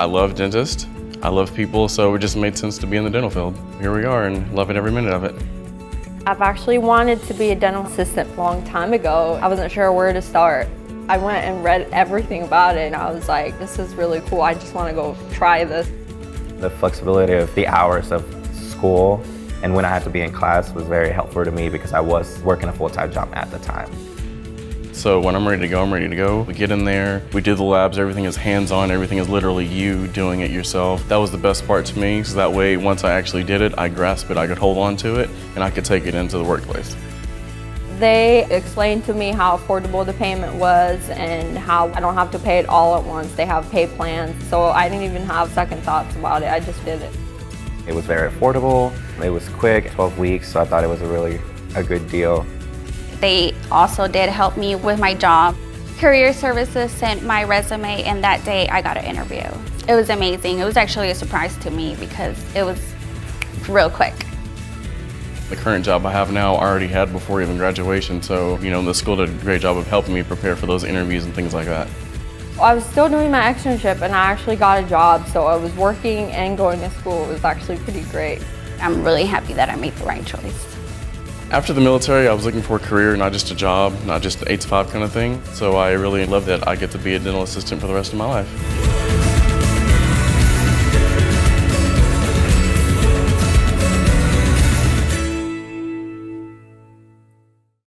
I love dentists. I love people, so it just made sense to be in the dental field. Here we are and loving every minute of it. I've actually wanted to be a dental assistant a long time ago. I wasn't sure where to start. I went and read everything about it and I was like, this is really cool. I just want to go try this. The flexibility of the hours of school and when I had to be in class was very helpful to me because I was working a full-time job at the time. So when I'm ready to go, I'm ready to go. We get in there, we do the labs, everything is hands-on, everything is literally you doing it yourself. That was the best part to me, so that way once I actually did it, I grasped it, I could hold on to it, and I could take it into the workplace. They explained to me how affordable the payment was and how I don't have to pay it all at once. They have pay plans, so I didn't even have second thoughts about it. I just did it. It was very affordable, it was quick, 12 weeks, so I thought it was a good deal. They also did help me with my job. Career Services sent my resume and that day I got an interview. It was amazing. It was actually a surprise to me because it was real quick. The current job I have now I already had before even graduation, so the school did a great job of helping me prepare for those interviews and things like that. I was still doing my externship and I actually got a job, so I was working and going to school. It was actually pretty great. I'm really happy that I made the right choice. After the military, I was looking for a career, not just a job, not just the 8 to 5 kind of thing. So I really love that I get to be a dental assistant for the rest of my life.